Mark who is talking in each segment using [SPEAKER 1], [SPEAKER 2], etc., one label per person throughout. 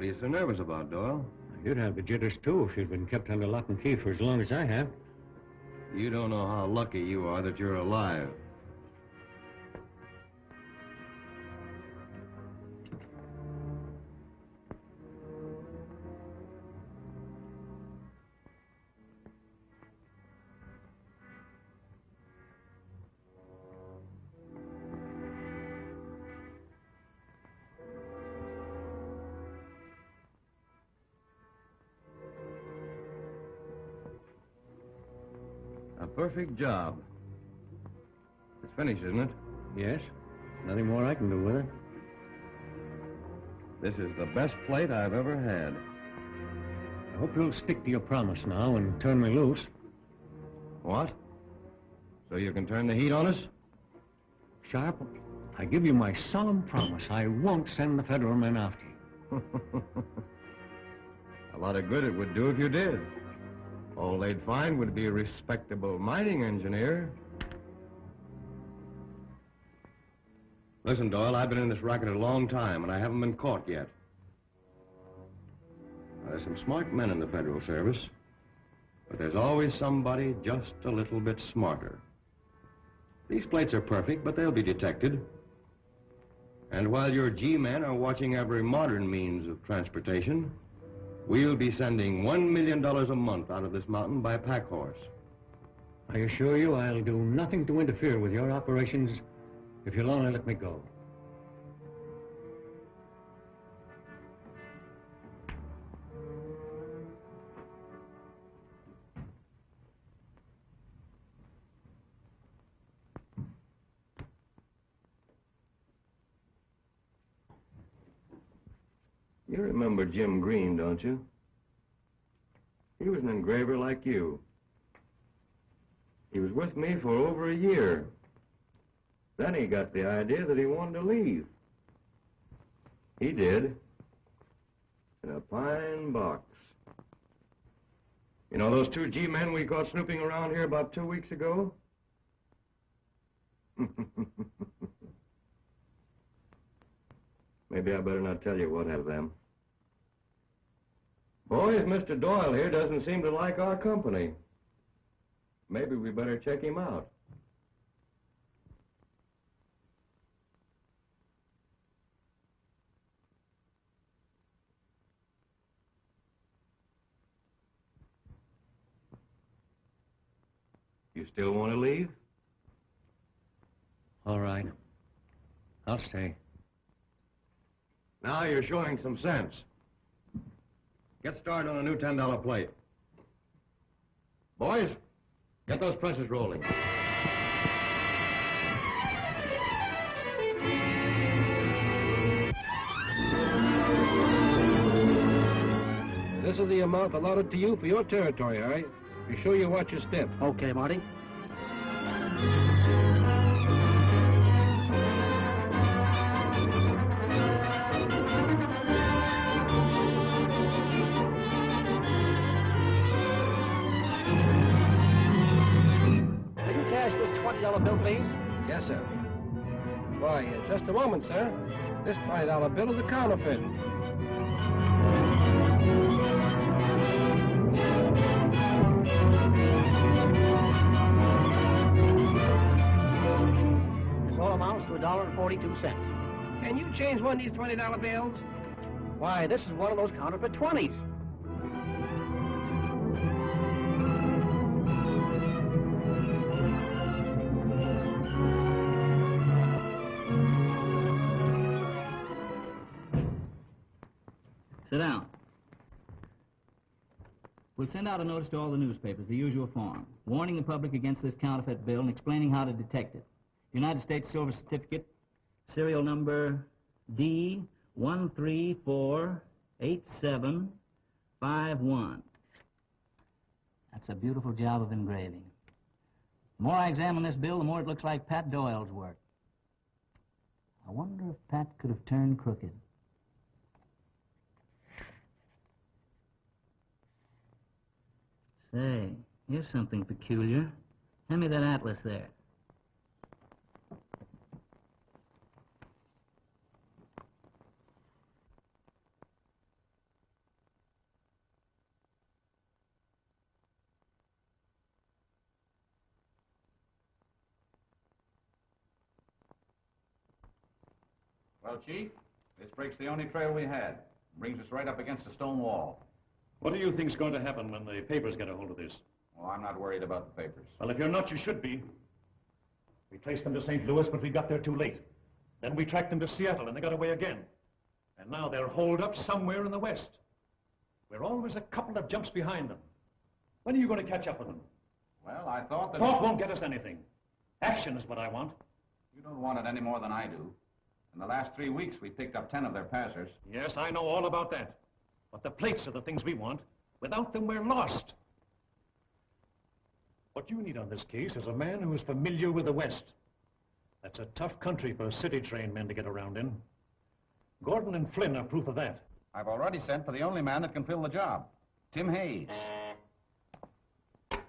[SPEAKER 1] What are you so nervous about, Doyle?
[SPEAKER 2] You'd have the jitters, too, if you'd been kept under lock and key for as long as I have.
[SPEAKER 1] You don't know how lucky you are that you're alive. A perfect job. It's finished, isn't it?
[SPEAKER 2] Yes. Nothing more I can do with it.
[SPEAKER 1] This is the best plate I've ever had.
[SPEAKER 2] I hope you'll stick to your promise now and turn me loose.
[SPEAKER 1] What? So you can turn the heat on us?
[SPEAKER 2] Sharp, I give you my solemn promise I won't send the federal men after you.
[SPEAKER 1] A lot of good it would do if you did. All they'd find would be a respectable mining engineer. Listen, Doyle, I've been in this racket a long time, and I haven't been caught yet. There's some smart men in the Federal Service, but there's always somebody just a little bit smarter. These plates are perfect, but they'll be detected. And while your G-men are watching every modern means of transportation, we'll be sending $1 million a month out of this mountain by pack horse.
[SPEAKER 2] I assure you I'll do nothing to interfere with your operations if you'll only let me go.
[SPEAKER 1] You remember Jim Green, don't you? He was an engraver like you. He was with me for over a year. Then he got the idea that he wanted to leave. He did. In a pine box. You know those two G-men we caught snooping around here about 2 weeks ago? Maybe I better not tell you what of them. Boys, Mr. Doyle here doesn't seem to like our company. Maybe we better check him out. You still want to leave?
[SPEAKER 2] All right. I'll stay.
[SPEAKER 1] Now you're showing some sense. Get started on a new $10 plate. Boys, get those presses rolling.
[SPEAKER 3] This is the amount allotted to you for your territory, all right? Be sure you watch your step.
[SPEAKER 4] Okay, Marty. $20 bill, please?
[SPEAKER 3] Yes, sir. Why, just a moment, sir. This $5 bill is a counterfeit.
[SPEAKER 4] This all amounts to $1.42.
[SPEAKER 3] Can you change one of these $20 bills?
[SPEAKER 4] Why, this is one of those counterfeit 20s.
[SPEAKER 5] Sit down. We'll send out a notice to all the newspapers, the usual form, warning the public against this counterfeit bill and explaining how to detect it. United States Silver Certificate, serial number D1348751. That's a beautiful job of engraving. The more I examine this bill, the more it looks like Pat Doyle's work. I wonder if Pat could have turned crooked. Say, here's something peculiar. Hand me that atlas there.
[SPEAKER 6] Well, Chief, this breaks the only trail we had. Brings us right up against a stone wall.
[SPEAKER 7] What do you think's going to happen when the papers get a hold of this?
[SPEAKER 6] Well, I'm not worried about the papers.
[SPEAKER 7] Well, if you're not, you should be. We traced them to St. Louis, but we got there too late. Then we tracked them to Seattle, and they got away again. And now they're holed up somewhere in the West. We're always a couple of jumps behind them. When are you going to catch up with them?
[SPEAKER 6] Well, I thought that...
[SPEAKER 7] Talk won't get us anything. Action is what I want.
[SPEAKER 6] You don't want it any more than I do. In the last 3 weeks, we picked up 10 of their passers.
[SPEAKER 7] Yes, I know all about that. But the plates are the things we want. Without them, we're lost. What you need on this case is a man who is familiar with the West. That's a tough country for city-trained men to get around in. Gordon and Flynn are proof of that.
[SPEAKER 6] I've already sent for the only man that can fill the job, Tim Hayes.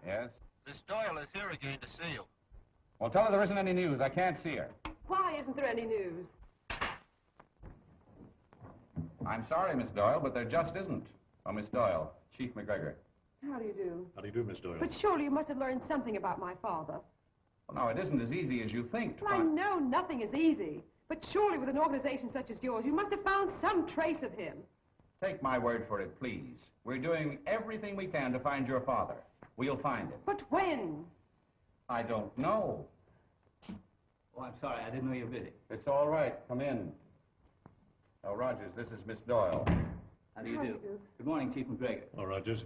[SPEAKER 6] Yes?
[SPEAKER 8] Miss Doyle is here again to see you.
[SPEAKER 6] Well, tell her there isn't any news. I can't see her.
[SPEAKER 9] Why isn't there any news?
[SPEAKER 6] I'm sorry, Miss Doyle, but there just isn't. Oh, Miss Doyle, Chief McGregor.
[SPEAKER 9] How do you do?
[SPEAKER 7] How do you do, Miss Doyle?
[SPEAKER 9] But surely you must have learned something about my father.
[SPEAKER 6] Well, no, it isn't as easy as you think to
[SPEAKER 9] Well, I
[SPEAKER 6] find...
[SPEAKER 9] know nothing is easy. But surely with an organization such as yours, you must have found some trace of him.
[SPEAKER 6] Take my word for it, please. We're doing everything we can to find your father. We'll find him.
[SPEAKER 9] But when?
[SPEAKER 6] I don't know.
[SPEAKER 5] Oh, I'm sorry. I didn't know you were busy.
[SPEAKER 6] It's all right. Come in. Oh, Rogers, this is Miss Doyle.
[SPEAKER 5] How do you do? Good morning, Chief McGregor.
[SPEAKER 7] Oh, Rogers.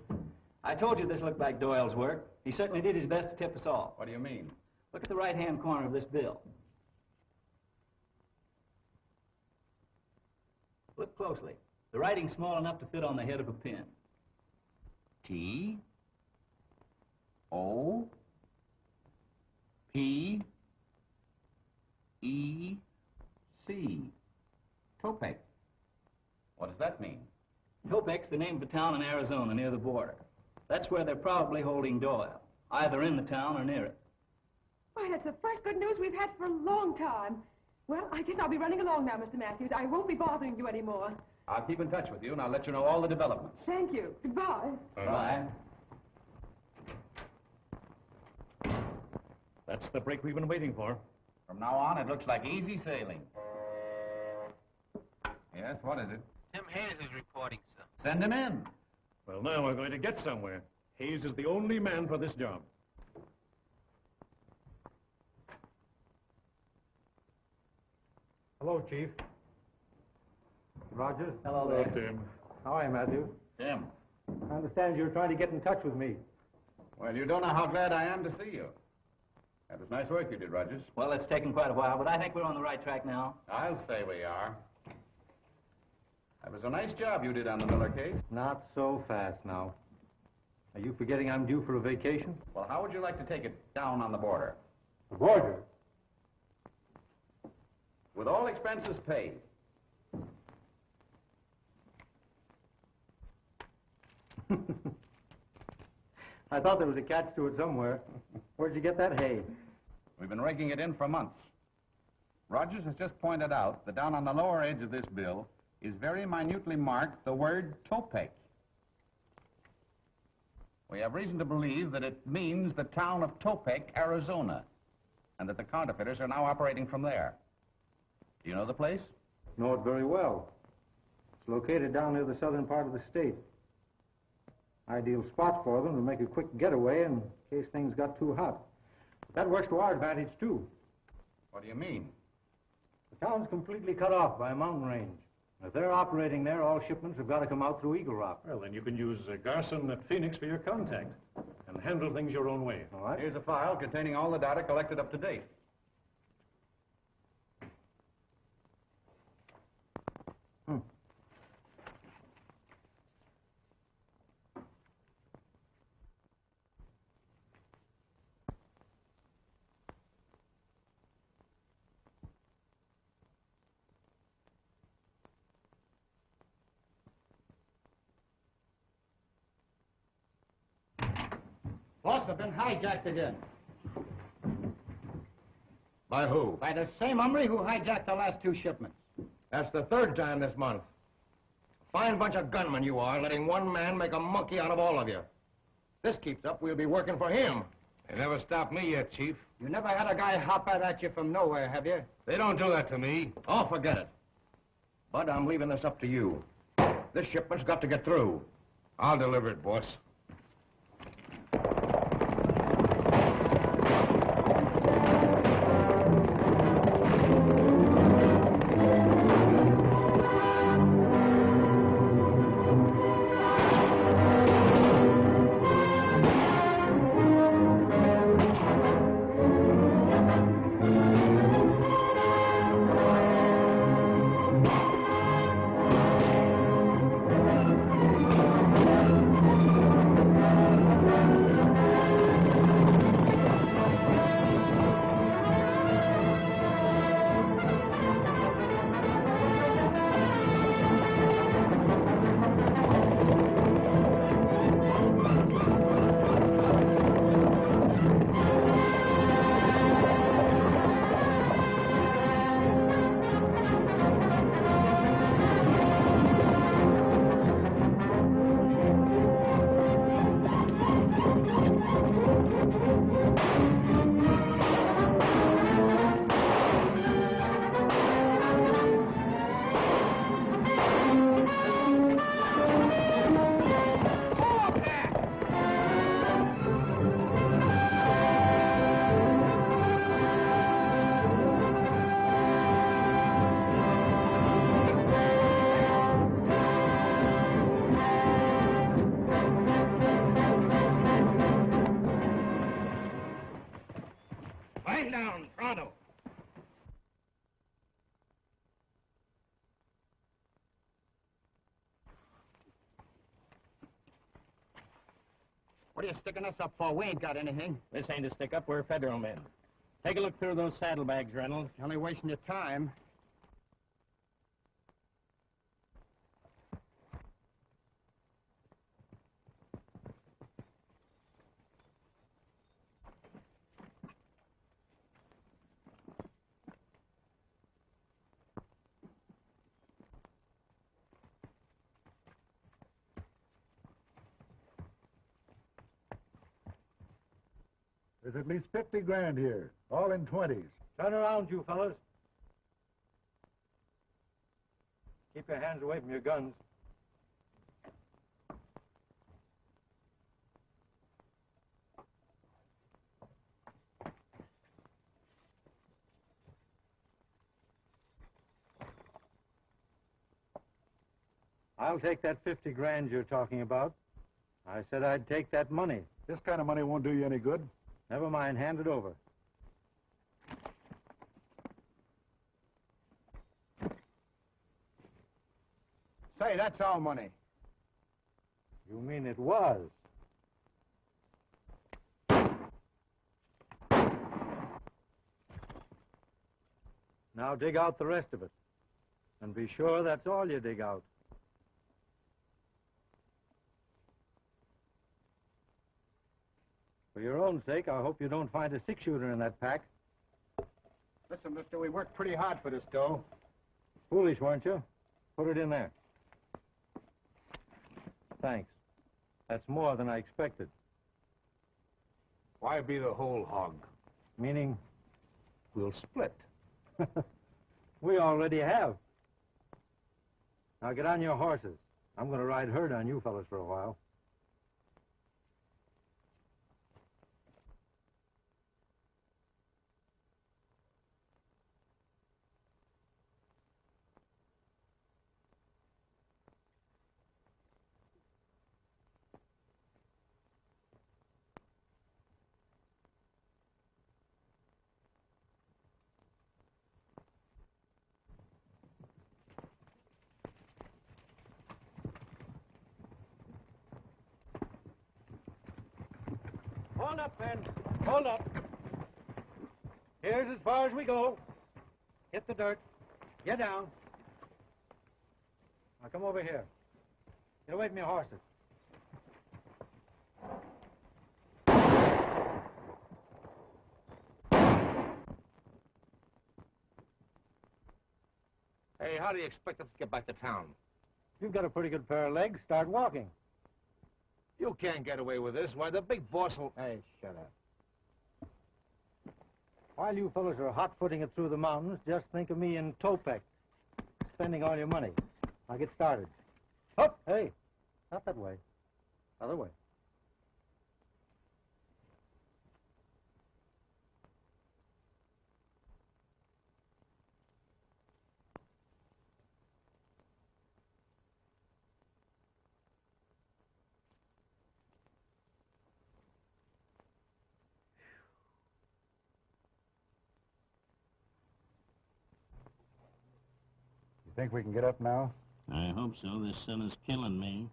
[SPEAKER 5] I told you this looked like Doyle's work. He certainly did his best to tip us off.
[SPEAKER 6] What do you mean?
[SPEAKER 5] Look at the right-hand corner of this bill. Look closely. The writing's small enough to fit on the head of a pen.
[SPEAKER 6] T O P E C. Topek. What does that mean?
[SPEAKER 5] Topek's the name of a town in Arizona near the border. That's where they're probably holding Doyle, either in the town or near it.
[SPEAKER 9] Why, that's the first good news we've had for a long time. Well, I guess I'll be running along now, Mr. Matthews. I won't be bothering you anymore.
[SPEAKER 6] I'll keep in touch with you, and I'll let you know all the developments.
[SPEAKER 9] Thank you. Goodbye.
[SPEAKER 5] Bye.
[SPEAKER 7] That's the break we've been waiting for.
[SPEAKER 6] From now on, it looks like easy sailing. Yes, what is it?
[SPEAKER 8] Tim Hayes is reporting, sir.
[SPEAKER 6] Send him in.
[SPEAKER 7] Well, now we're going to get somewhere. Hayes is the only man for this job.
[SPEAKER 3] Hello, Chief. Rogers.
[SPEAKER 5] Hello
[SPEAKER 7] Hello,
[SPEAKER 5] there.
[SPEAKER 7] Tim.
[SPEAKER 3] How are you, Matthew?
[SPEAKER 6] Tim.
[SPEAKER 3] I understand you're trying to get in touch with me.
[SPEAKER 6] Well, you don't know how glad I am to see you. That was nice work you did, Rogers.
[SPEAKER 5] Well, it's taken quite a while, but I think we're on the right track now.
[SPEAKER 6] I'll say we are. That was a nice job you did on the Miller case.
[SPEAKER 3] Not so fast now. Are you forgetting I'm due for a vacation?
[SPEAKER 6] Well, how would you like to take it down on the border?
[SPEAKER 3] The border?
[SPEAKER 6] With all expenses paid.
[SPEAKER 3] I thought there was a catch to it somewhere. Where'd you get that hay?
[SPEAKER 6] We've been raking it in for months. Rogers has just pointed out that down on the lower edge of this bill is very minutely marked the word Topek. We have reason to believe that it means the town of Topek, Arizona, and that the counterfeiters are now operating from there. Do you know the place?
[SPEAKER 3] Know it very well. It's located down near the southern part of the state. Ideal spot for them to make a quick getaway in case things got too hot. But that works to our advantage, too.
[SPEAKER 6] What do you mean?
[SPEAKER 3] The town's completely cut off by a mountain range. If they're operating there, all shipments have got to come out through Eagle Rock.
[SPEAKER 7] Well, then you can use Garson at Phoenix for your contact and handle things your own way.
[SPEAKER 3] All right?
[SPEAKER 6] Here's a file containing all the data collected up to date.
[SPEAKER 4] Boss have been hijacked again.
[SPEAKER 1] By who?
[SPEAKER 4] By the same hombre who hijacked the last 2 shipments.
[SPEAKER 1] That's the 3rd time this month. Fine bunch of gunmen you are, letting one man make a monkey out of all of you. This keeps up, we'll be working for him.
[SPEAKER 3] They never stopped me yet, Chief.
[SPEAKER 4] You never had a guy hop out at you from nowhere, have you?
[SPEAKER 1] They don't do that to me. Oh, forget it. Bud, I'm leaving this up to you. This shipment's got to get through.
[SPEAKER 6] I'll deliver it, boss.
[SPEAKER 4] Down, pronto. What are you sticking us up for? We ain't got anything.
[SPEAKER 10] This ain't a stick-up. We're federal men. Take a look through those saddlebags, Reynolds.
[SPEAKER 4] You're only wasting your time.
[SPEAKER 3] There's at least 50 grand here, all in 20s. Turn around, you fellas. Keep your hands away from your guns. I'll take that 50 grand you're talking about. I said I'd take that money. This kind of money won't do you any good. Never mind, hand it over.
[SPEAKER 4] Say, that's our money.
[SPEAKER 3] You mean it was? Now dig out the rest of it. And be sure that's all you dig out. For your own sake, I hope you don't find a six-shooter in that pack.
[SPEAKER 4] Listen, mister, we worked pretty hard for this dough.
[SPEAKER 3] Foolish, weren't you? Put it in there. Thanks. That's more than I expected.
[SPEAKER 6] Why be the whole hog?
[SPEAKER 3] Meaning?
[SPEAKER 6] We'll split.
[SPEAKER 3] We already have. Now get on your horses. I'm going to ride herd on you fellas for a while.
[SPEAKER 10] Hold up, Ben. Hold up.
[SPEAKER 3] Here's as far as we go. Hit the dirt. Get down. Now come over here. Get away from your horses.
[SPEAKER 6] Hey, how do you expect us to get back to town?
[SPEAKER 3] You've got a pretty good pair of legs. Start walking.
[SPEAKER 6] You can't get away with this. Why, the big boss will...
[SPEAKER 3] Hey, shut up. While you fellas are hot-footing it through the mountains, just think of me in Topek. spending all your money. Now get started. Up! Hey, not that way. Other way. You think we can get up now?
[SPEAKER 10] I hope so. This sun is killing me.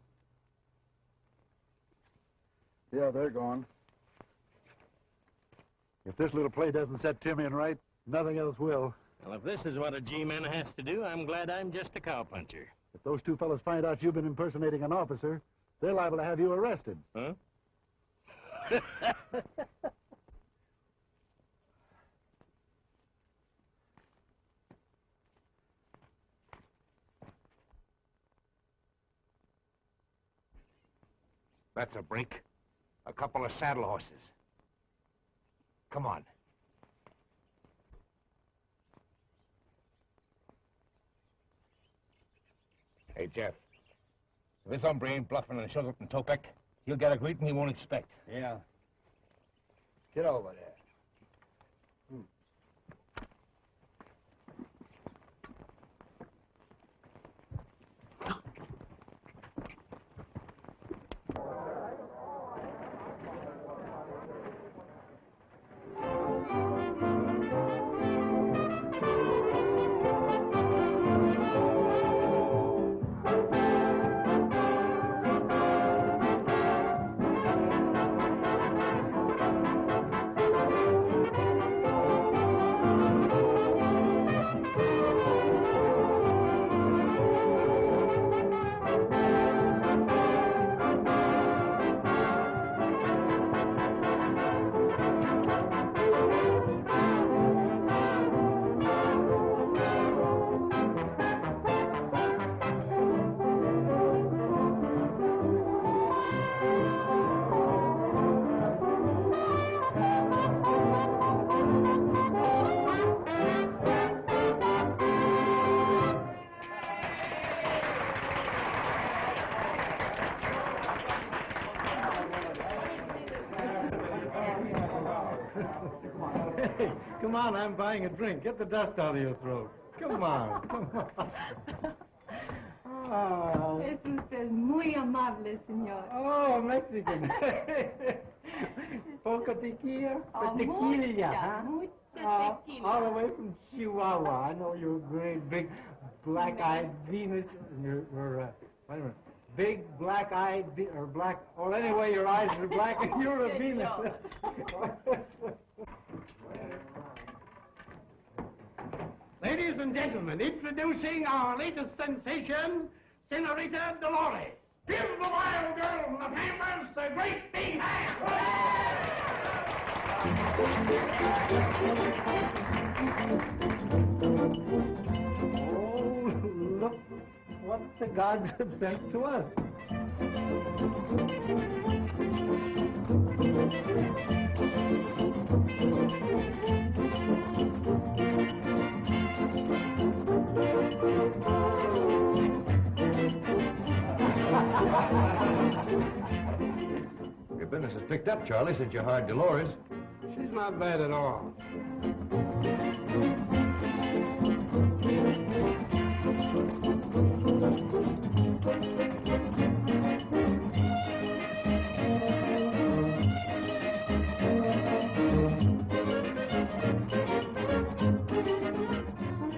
[SPEAKER 3] Yeah, they're gone. If this little play doesn't set Tim in right, nothing else will.
[SPEAKER 10] Well, if this is what a G-man has to do, I'm glad I'm just a cowpuncher.
[SPEAKER 3] If those two fellows find out you've been impersonating an officer, they're liable to have you arrested.
[SPEAKER 10] Huh?
[SPEAKER 4] That's a break. A couple of saddle horses. Come on. Hey, Jeff. If this hombre ain't bluffing and shows up in Topek, he'll get a greeting he won't expect.
[SPEAKER 3] Yeah. Get over there. Hey, come on, I'm buying a drink. Get the dust out of your throat. Come on, come on. Oh.
[SPEAKER 9] Es usted muy amable, señor.
[SPEAKER 3] Oh, Mexican. Poco tequila?
[SPEAKER 9] Oh,
[SPEAKER 3] Tequila, huh?
[SPEAKER 9] mucha tequila.
[SPEAKER 3] All the way from Chihuahua. I know you're a great big black-eyed Venus. You're wait a minute. Big black-eyed, or black, or anyway, your eyes are black and you're a Venus.
[SPEAKER 11] Ladies and gentlemen, introducing our latest sensation, Senorita Dolores. Give the wild girl in the Pampers a great big hand!
[SPEAKER 3] Oh, look what the gods have sent to us.
[SPEAKER 1] Your business has picked up, Charlie, since you hired Dolores.
[SPEAKER 11] She's not bad at all.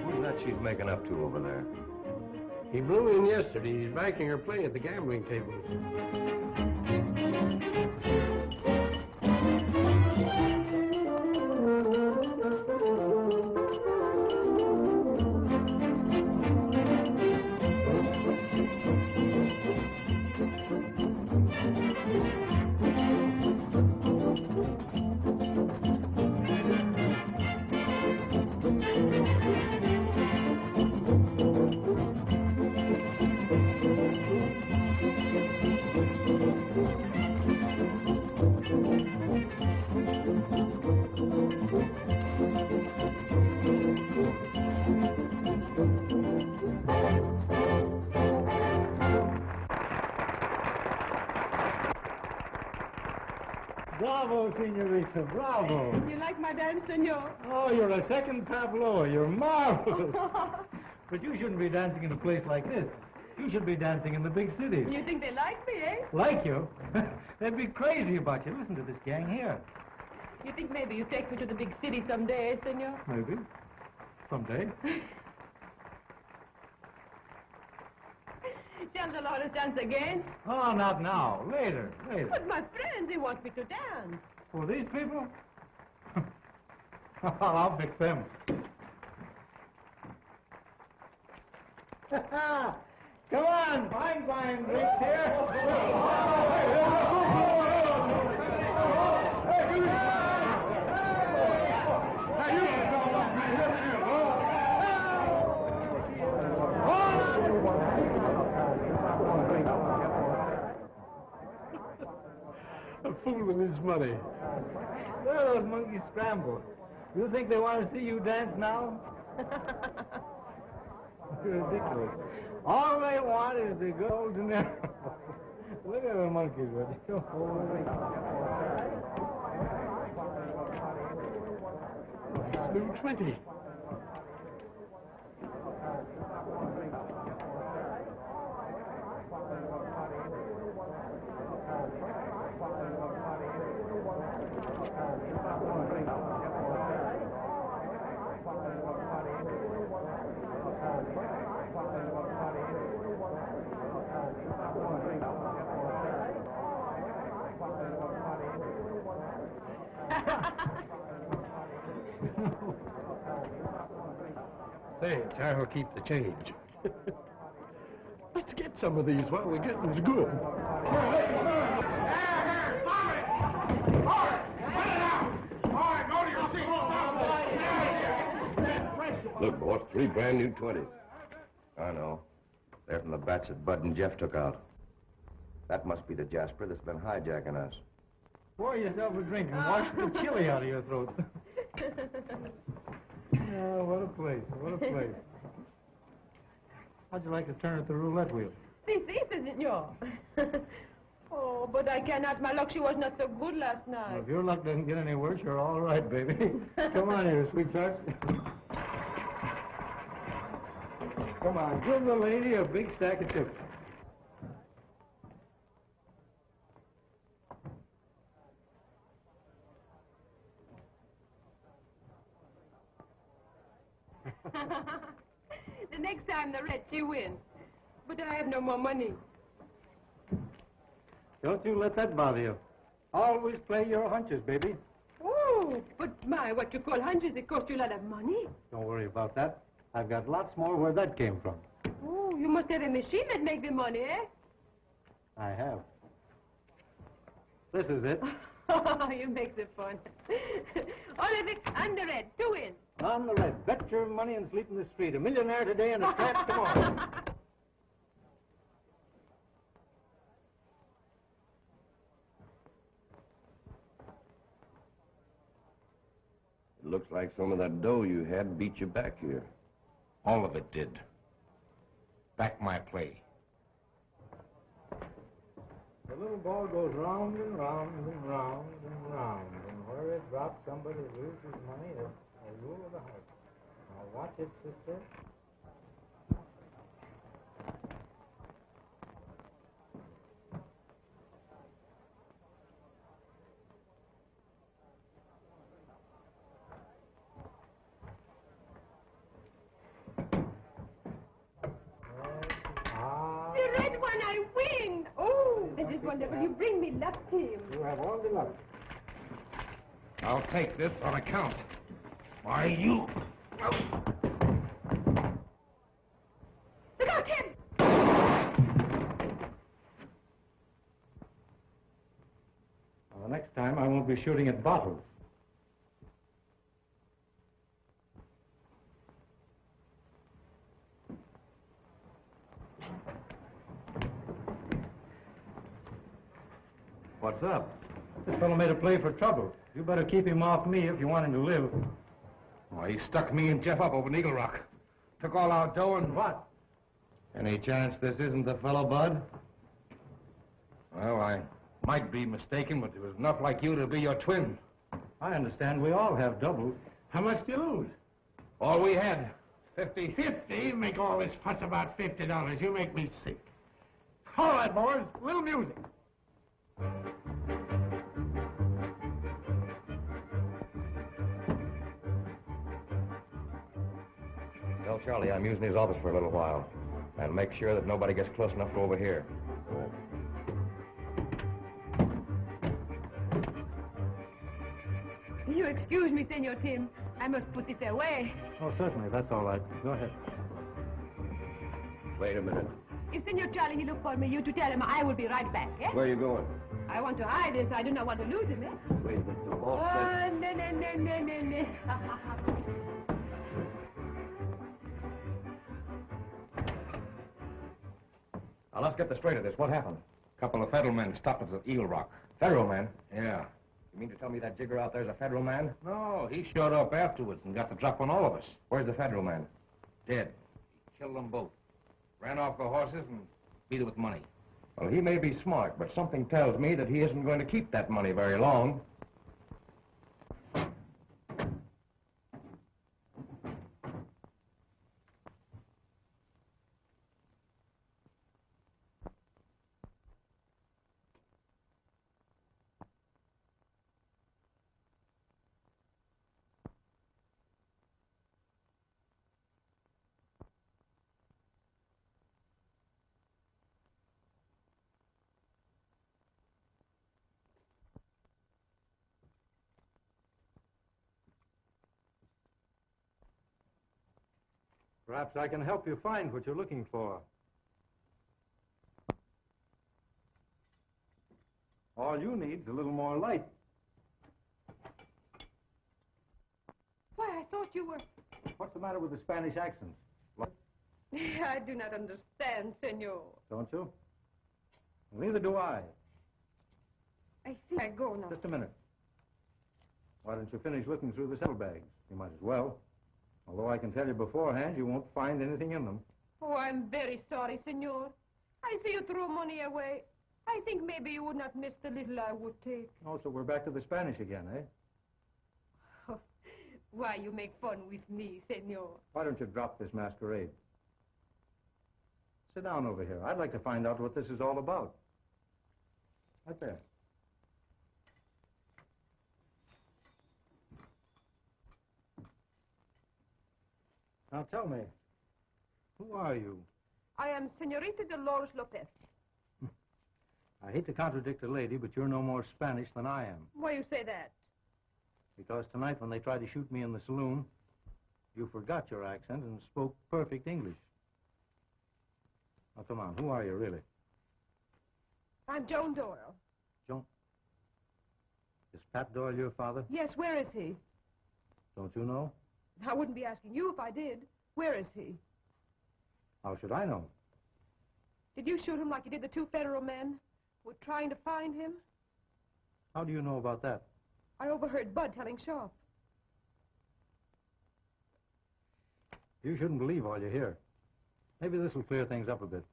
[SPEAKER 1] Who's that she's making up to over there?
[SPEAKER 11] He blew in yesterday. He's backing her play at the gambling tables.
[SPEAKER 3] Bravo, senorita, bravo.
[SPEAKER 9] You like my dance, senor?
[SPEAKER 3] Oh, you're a second tableau. You're marvelous. But you shouldn't be dancing in a place like this. You should be dancing in the big city.
[SPEAKER 9] You think they like me, eh?
[SPEAKER 3] Like you? They'd be crazy about you. Listen to this gang here.
[SPEAKER 9] You think maybe you take me to the big city someday, eh, senor?
[SPEAKER 3] Maybe. Someday.
[SPEAKER 9] Shall the Dolores dance again?
[SPEAKER 3] Oh, not now. Later.
[SPEAKER 9] But my friends, they want me to dance.
[SPEAKER 3] For these people? I'll fix them. Come on, fine, Rick here.
[SPEAKER 11] A fool with his money.
[SPEAKER 3] Well, those monkeys scramble. You think they want to see you dance now? You're ridiculous. All they want is the good old dinero. Look at the monkeys, would you?
[SPEAKER 11] New 20. Say, I'll keep the change. Let's get some of these while we're getting good.
[SPEAKER 1] Look, boss, 3 brand new 20s. I know. They're from the batch that Bud and Jeff took out. That must be the Jasper that's been hijacking us.
[SPEAKER 3] Pour yourself a drink and wash the chili out of your throat. Oh, what a place, what a place. How'd you like to turn at the roulette wheel?
[SPEAKER 9] Si, senor. Oh, but I cannot. My luck, she was not so good last night.
[SPEAKER 3] Well, if your luck doesn't get any worse, you're all right, baby. Come on here, sweetheart. Come on, give the lady a big stack of chips.
[SPEAKER 9] The next time the red, she wins. But I have no more money.
[SPEAKER 3] Don't you let that bother you. Always play your hunches, baby.
[SPEAKER 9] Oh, but my, what you call hundreds, it cost you a lot of money.
[SPEAKER 3] Don't worry about that. I've got lots more where that came from.
[SPEAKER 9] Oh, you must have a machine that makes the money, eh?
[SPEAKER 3] I have. This is it.
[SPEAKER 9] Oh, you make the fun. All of it on the red, 2 wins.
[SPEAKER 3] On the red. Bet your money and sleep in the street. A millionaire today and a tramp tomorrow.
[SPEAKER 1] It looks like some of that dough you had beat you back here.
[SPEAKER 4] All of it did. Back my play.
[SPEAKER 3] The little ball goes round and round and round and round. And where it drops, somebody loses money. It's a rule of the house. Now watch it, sister.
[SPEAKER 9] The red one, I win. Oh, this is wonderful. You bring me luck, Tim.
[SPEAKER 3] You have all the luck.
[SPEAKER 4] I'll take this on account. Why, you...
[SPEAKER 9] Look out, Tim!
[SPEAKER 3] Well, the next time, I won't be shooting at bottles.
[SPEAKER 1] What's up?
[SPEAKER 3] This fellow made a play for trouble. You better keep him off me if you want him to live.
[SPEAKER 4] Why, he stuck me and Jeff up over in Eagle Rock. Took all our dough and...
[SPEAKER 3] What?
[SPEAKER 1] Any chance this isn't the fellow, Bud?
[SPEAKER 4] Well, I Might be mistaken, but there was enough like you to be your twin.
[SPEAKER 3] I understand we all have doubles.
[SPEAKER 11] How much do you lose?
[SPEAKER 4] All we had, 50.
[SPEAKER 11] 50? Make all this fuss about $50. You make me sick. All right, boys. A little music.
[SPEAKER 1] Tell Charlie I'm using his office for a little while. And make sure that nobody gets close enough to overhear.
[SPEAKER 9] You excuse me, Senor Tim. I must put it away.
[SPEAKER 3] Oh, certainly. That's all right. Go ahead.
[SPEAKER 1] Wait a minute.
[SPEAKER 9] If Senor Charlie, he look for me, you to tell him I will be right back, eh?
[SPEAKER 1] Where are you going?
[SPEAKER 9] I want to hide this. I do not want to lose him, eh?
[SPEAKER 1] Wait, but the boss
[SPEAKER 9] Oh, no.
[SPEAKER 1] Now, let's get the straight of this. What happened?
[SPEAKER 4] A couple of federal men stopped at the Eel Rock.
[SPEAKER 1] Federal man?
[SPEAKER 4] Yeah.
[SPEAKER 1] You mean to tell me that jigger out there's a federal man?
[SPEAKER 4] No, he showed up afterwards and got the drop on all of us.
[SPEAKER 1] Where's the federal man?
[SPEAKER 4] Dead. He killed them both. Ran off the horses and beat it with money.
[SPEAKER 1] Well, he may be smart, but something tells me that he isn't going to keep that money very long.
[SPEAKER 3] Perhaps I can help you find what you're looking for. All you need is a little more light.
[SPEAKER 9] Why, I thought you were...
[SPEAKER 3] What's the matter with the Spanish accent?
[SPEAKER 9] I do not understand, Senor.
[SPEAKER 3] Don't you? Well, neither do I.
[SPEAKER 9] I think I go now.
[SPEAKER 3] Just a minute. Why don't you finish looking through the saddlebags? You might as well. Although I can tell you beforehand, you won't find anything in them.
[SPEAKER 9] Oh, I'm very sorry, Senor. I see you throw money away. I think maybe you would not miss the little I would take.
[SPEAKER 3] Oh, so we're back to the Spanish again, eh?
[SPEAKER 9] Oh, why, you make fun with me, Senor.
[SPEAKER 3] Why don't you drop this masquerade? Sit down over here. I'd like to find out what this is all about. Right there. Now tell me, who are you?
[SPEAKER 9] I am Senorita Dolores Lopez.
[SPEAKER 3] I hate to contradict a lady, but you're no more Spanish than I am.
[SPEAKER 9] Why you say that?
[SPEAKER 3] Because tonight when they tried to shoot me in the saloon, you forgot your accent and spoke perfect English. Now come on, who are you really?
[SPEAKER 9] I'm Joan Doyle.
[SPEAKER 3] Joan? Is Pat Doyle your father?
[SPEAKER 9] Yes, where is he?
[SPEAKER 3] Don't you know?
[SPEAKER 9] I wouldn't be asking you if I did. Where is he?
[SPEAKER 3] How should I know?
[SPEAKER 9] Did you shoot him like you did the two federal men? We're trying to find him?
[SPEAKER 3] How do you know about that?
[SPEAKER 9] I overheard Bud telling Sharp.
[SPEAKER 3] You shouldn't believe all you hear. Maybe this will clear things up a bit.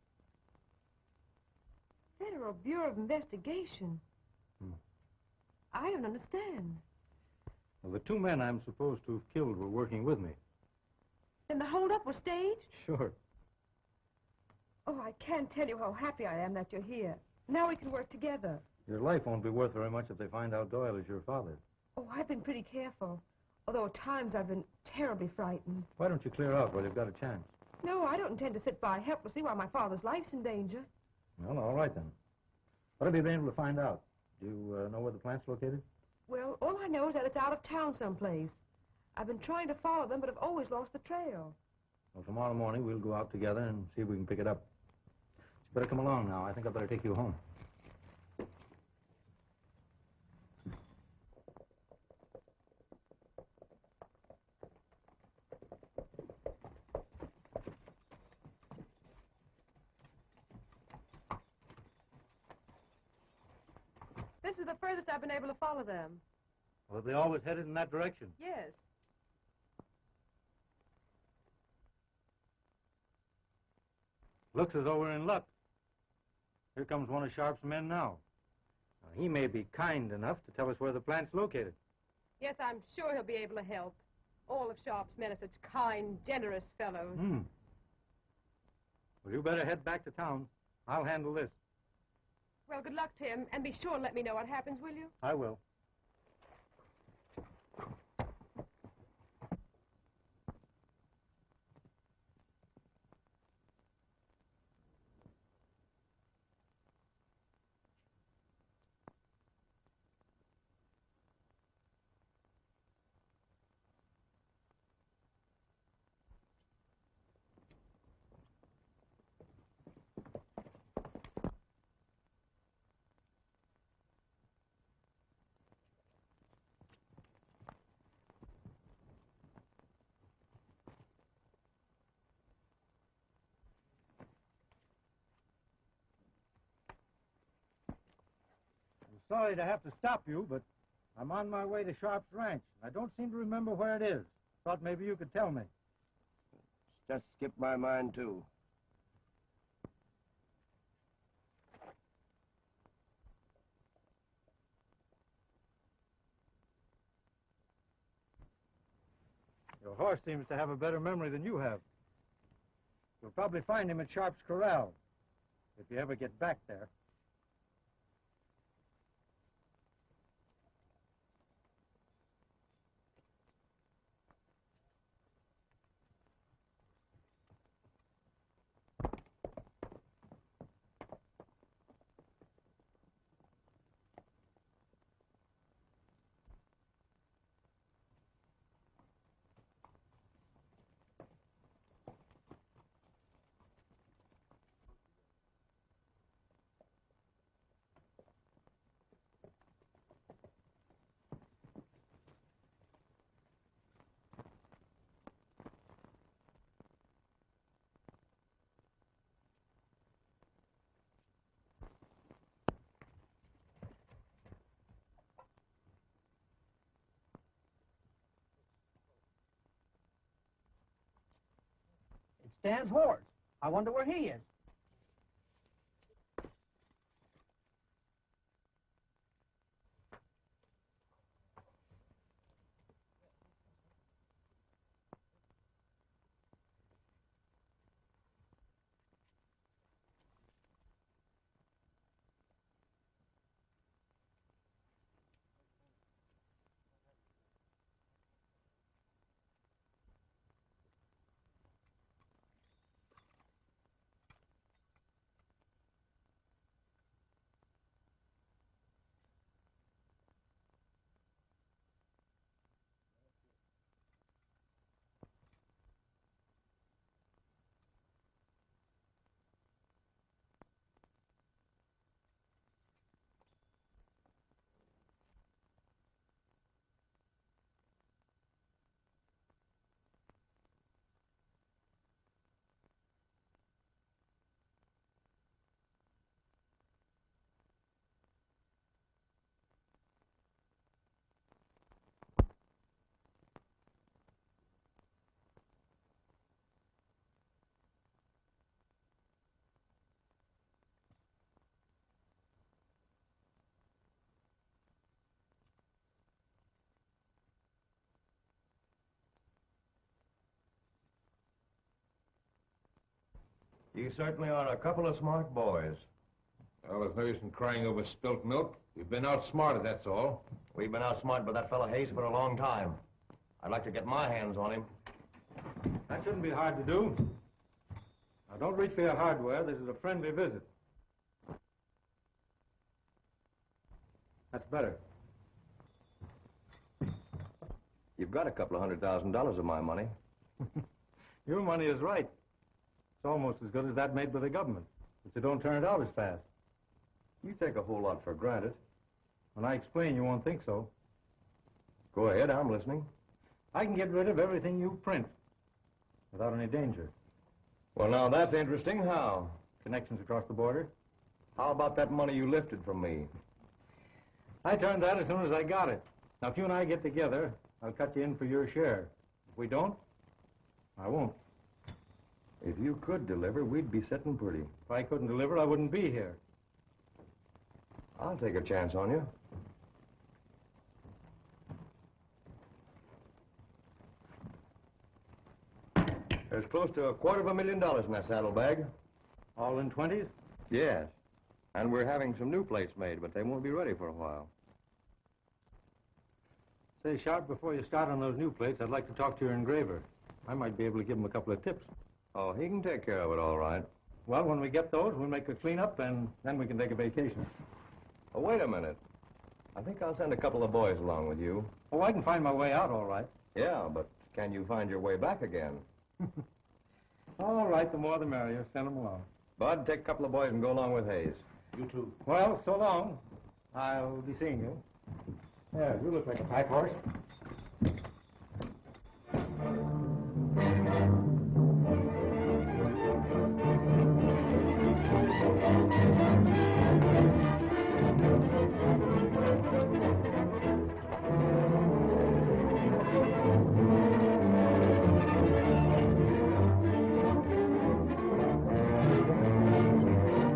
[SPEAKER 9] Federal Bureau of Investigation? I don't understand.
[SPEAKER 3] Well, the two men I'm supposed to have killed were working with me.
[SPEAKER 9] Then the holdup was staged?
[SPEAKER 3] Sure.
[SPEAKER 9] Oh, I can't tell you how happy I am that you're here. Now we can work together.
[SPEAKER 3] Your life won't be worth very much if they find out Doyle is your father.
[SPEAKER 9] Oh, I've been pretty careful. Although at times I've been terribly frightened.
[SPEAKER 3] Why don't you clear out while you've got a chance?
[SPEAKER 9] No, I don't intend to sit by helplessly while my father's life's in danger.
[SPEAKER 3] Well, all right then. What have you been able to find out? Do you know where the plant's located?
[SPEAKER 9] Well, all I know is that it's out of town someplace. I've been trying to follow them, but I've always lost the trail.
[SPEAKER 3] Well, tomorrow morning we'll go out together and see if we can pick it up. You better come along now. I think I'd better take you home.
[SPEAKER 9] This is the furthest I've been able to follow them.
[SPEAKER 3] Well, have they always headed in that direction?
[SPEAKER 9] Yes.
[SPEAKER 3] Looks as though we're in luck. Here comes one of Sharp's men now. He may be kind enough to tell us where the plant's located.
[SPEAKER 9] Yes, I'm sure he'll be able to help. All of Sharp's men are such kind, generous fellows.
[SPEAKER 3] Well, you better head back to town. I'll handle this.
[SPEAKER 9] Well, good luck, Tim, and be sure and let me know what happens, will you?
[SPEAKER 3] I will. Sorry to have to stop you, but I'm on my way to Sharp's ranch. I don't seem to remember where it is. Thought maybe you could tell me.
[SPEAKER 12] Just skipped my mind, too.
[SPEAKER 3] Your horse seems to have a better memory than you have. You'll probably find him at Sharp's corral, if you ever get back there.
[SPEAKER 11] Stan's horse. I wonder where he is.
[SPEAKER 1] You certainly are a couple of smart boys.
[SPEAKER 4] Well, there's no use in crying over spilt milk. You've been outsmarted, that's all.
[SPEAKER 12] We've been outsmarted by that fellow Hayes for a long time. I'd like to get my hands on him.
[SPEAKER 3] That shouldn't be hard to do. Now, don't reach for your hardware. This is a friendly visit. That's better.
[SPEAKER 1] You've got a couple of $100,000 of my money.
[SPEAKER 3] Your money is right. It's almost as good as that made by the government, but you don't turn it out as fast.
[SPEAKER 1] You take a whole lot for granted.
[SPEAKER 3] When I explain, you won't think so.
[SPEAKER 1] Go ahead, I'm listening.
[SPEAKER 3] I can get rid of everything you print without any danger.
[SPEAKER 1] Well, now, that's interesting. How?
[SPEAKER 3] Connections across the border.
[SPEAKER 1] How about that money you lifted from me?
[SPEAKER 3] I turned that as soon as I got it. Now, if you and I get together, I'll cut you in for your share. If we don't, I won't.
[SPEAKER 1] If you could deliver, we'd be sitting pretty.
[SPEAKER 3] If I couldn't deliver, I wouldn't be here.
[SPEAKER 12] I'll take a chance on you. There's close to $250,000 in that saddlebag.
[SPEAKER 3] All in 20s?
[SPEAKER 1] Yes. And we're having some new plates made, but they won't be ready for a while.
[SPEAKER 3] Say, Sharp, before you start on those new plates, I'd like to talk to your engraver. I might be able to give him a couple of tips.
[SPEAKER 1] Oh, he can take care of it all right.
[SPEAKER 3] Well, when we get those, we'll make a cleanup, and then we can take a vacation.
[SPEAKER 1] Oh, wait a minute. I think I'll send a couple of boys along with you.
[SPEAKER 3] Oh, I can find my way out all right.
[SPEAKER 1] Yeah, but can you find your way back again?
[SPEAKER 3] All right, the more the merrier. Send them along.
[SPEAKER 1] Bud, take a couple of boys and go along with Hayes.
[SPEAKER 3] You too. Well, so long. I'll be seeing you. Yeah, you look like a pack horse.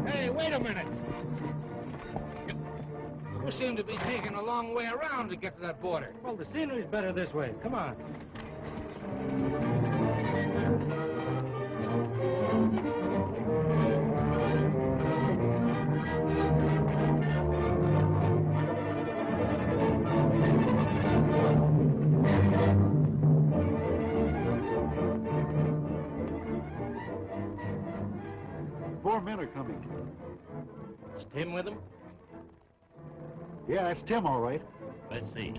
[SPEAKER 4] Hey, wait a minute. You seem to be taking a long way around to get to that border.
[SPEAKER 3] Well, the scenery's better this way. Come on.
[SPEAKER 7] Four men are coming.
[SPEAKER 10] Is Tim with him?
[SPEAKER 7] Yeah, that's Tim, all right.
[SPEAKER 10] Let's see.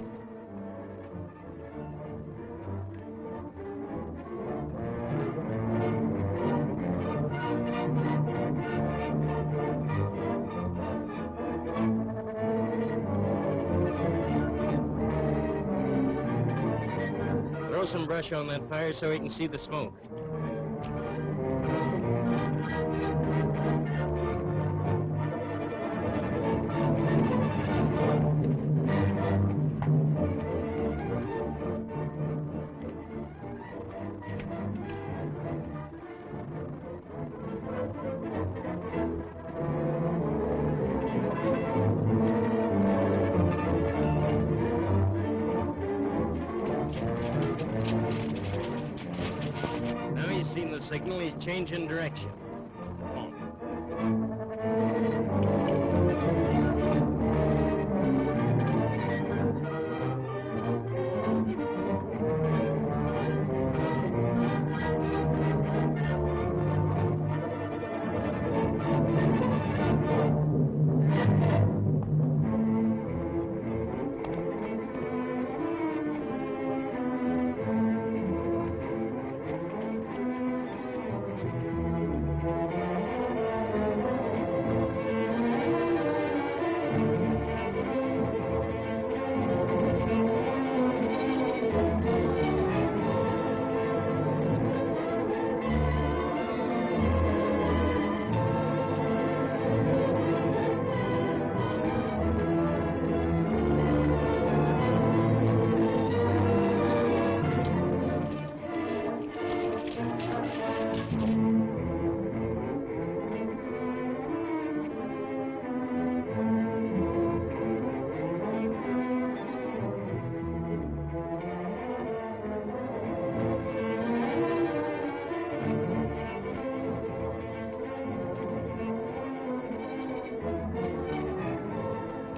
[SPEAKER 10] Throw some brush on that fire so he can see the smoke. Now he's seen the signal, he's changing direction.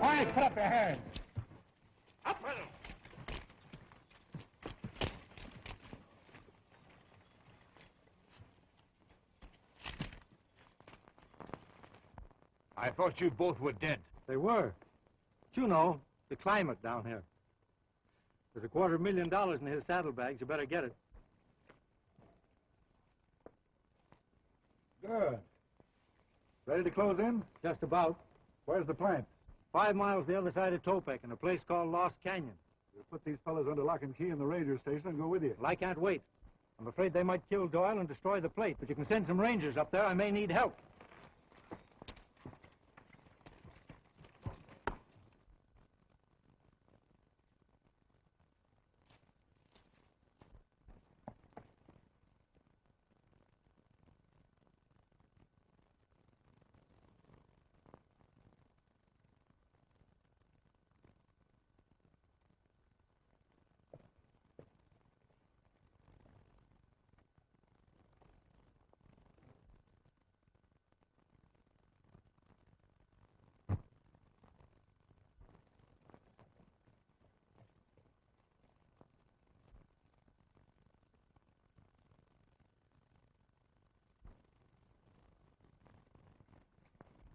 [SPEAKER 11] All right, put up your hands. Up with them.
[SPEAKER 4] I thought you both were dead.
[SPEAKER 3] They were. But you know, the climate down here. There's $250,000 in his saddlebags. You better get it.
[SPEAKER 7] Good. Ready to close in?
[SPEAKER 3] Just about.
[SPEAKER 7] Where's the plant?
[SPEAKER 3] 5 miles the other side of Topek in a place called Lost Canyon.
[SPEAKER 7] We'll put these fellas under lock and key in the ranger station and go with you.
[SPEAKER 3] Well, I can't wait. I'm afraid they might kill Doyle and destroy the plate, but you can send some rangers up there. I may need help.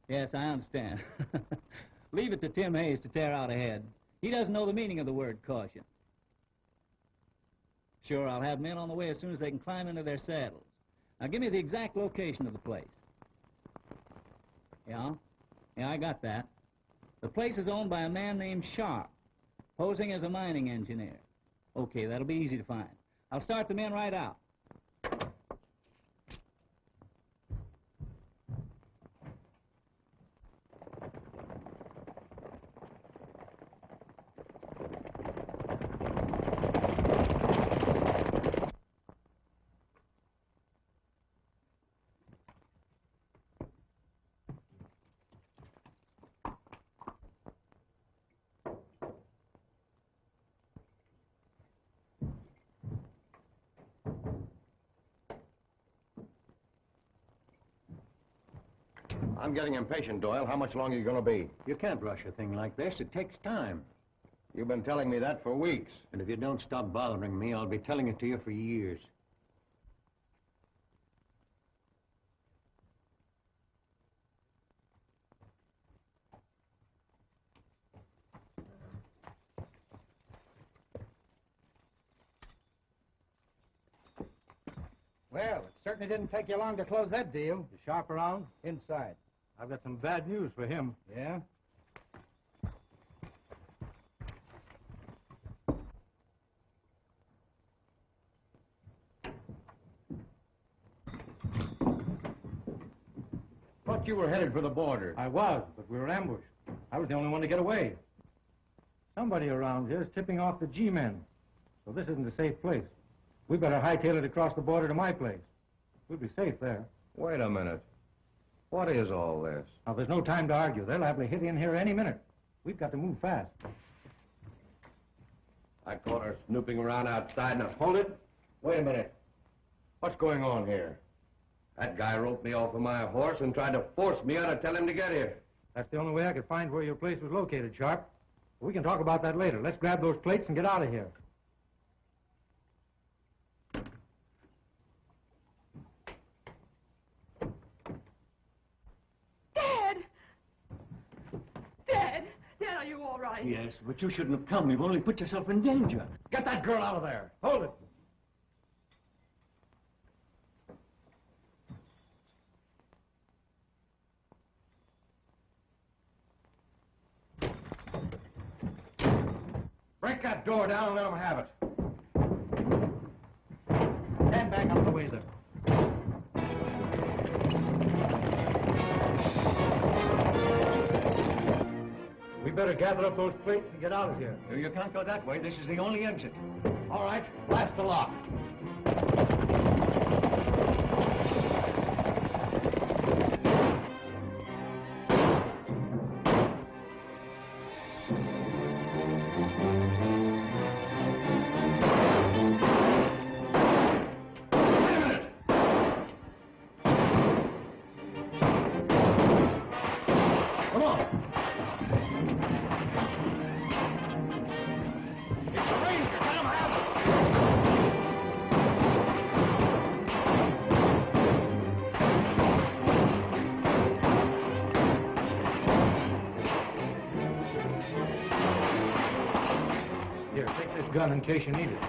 [SPEAKER 5] Yes, I understand. Leave it to Tim Hayes to tear out ahead. He doesn't know the meaning of the word caution. Sure, I'll have men on the way as soon as they can climb into their saddles. Now, give me the exact location of the place. Yeah? Yeah, I got that. The place is owned by a man named Sharp, posing as a mining engineer. Okay, that'll be easy to find. I'll start the men right out.
[SPEAKER 12] I'm getting impatient, Doyle. How much longer are you going to be?
[SPEAKER 2] You can't rush a thing like this. It takes time.
[SPEAKER 12] You've been telling me that for weeks.
[SPEAKER 2] And if you don't stop bothering me, I'll be telling it to you for years.
[SPEAKER 3] Well, it certainly didn't take you long to close that deal. You shop around? Inside. I've got some bad news for him. Yeah?
[SPEAKER 2] Thought you were headed for the border.
[SPEAKER 3] I was, but we were ambushed. I was the only one to get away. Somebody around here is tipping off the G-men. So this isn't a safe place. We better hightail it across the border to my place. We'll be safe there.
[SPEAKER 12] Wait a minute. What is all this?
[SPEAKER 3] Now, there's no time to argue. They'll likely hit in here any minute. We've got to move fast.
[SPEAKER 12] I caught her snooping around outside. Now, hold it. Wait a minute. What's going on here? That guy roped me off of my horse and tried to force me out to tell him to get here.
[SPEAKER 3] That's the only way I could find where your place was located, Sharp. We can talk about that later. Let's grab those plates and get out of here.
[SPEAKER 9] Dad, are you all right?
[SPEAKER 2] Yes, but you shouldn't have come. You've only put yourself in danger.
[SPEAKER 3] Get that girl out of there. Hold it.
[SPEAKER 12] Break that door down and let them have it.
[SPEAKER 3] Stand back out of the way there. We better gather up those plates and get out of here.
[SPEAKER 2] You can't go that way. This is the only exit.
[SPEAKER 3] All right, blast the lock. Gun in case you need it.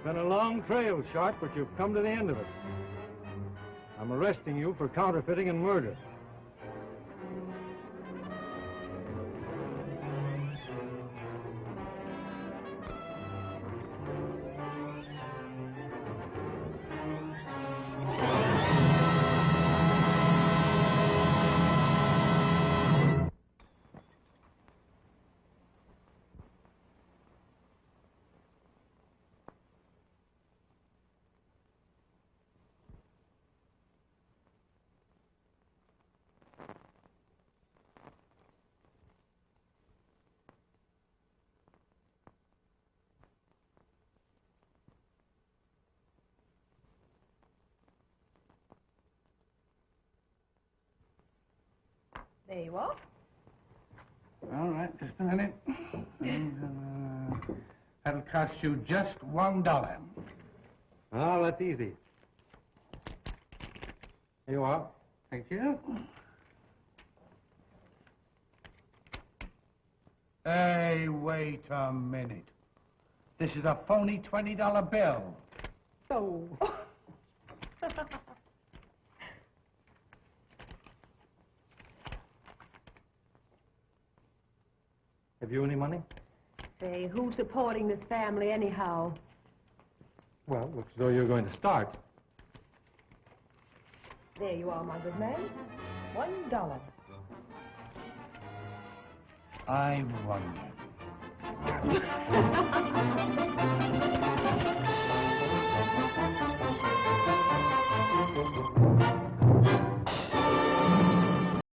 [SPEAKER 3] It's been a long trail, Sharp, but you've come to the end of it. I'm arresting you for counterfeiting and murder.
[SPEAKER 9] There you are.
[SPEAKER 11] All right, just a minute. That'll cost you just $1.
[SPEAKER 3] Oh, that's easy. Here you are.
[SPEAKER 11] Thank you. Hey, wait a minute. This is a phony $20 bill.
[SPEAKER 9] Oh.
[SPEAKER 3] Have you any money?
[SPEAKER 9] Say, who's supporting this family anyhow?
[SPEAKER 3] Well, looks as though you're going to start.
[SPEAKER 9] There you are, my good man. $1.
[SPEAKER 11] I wonder.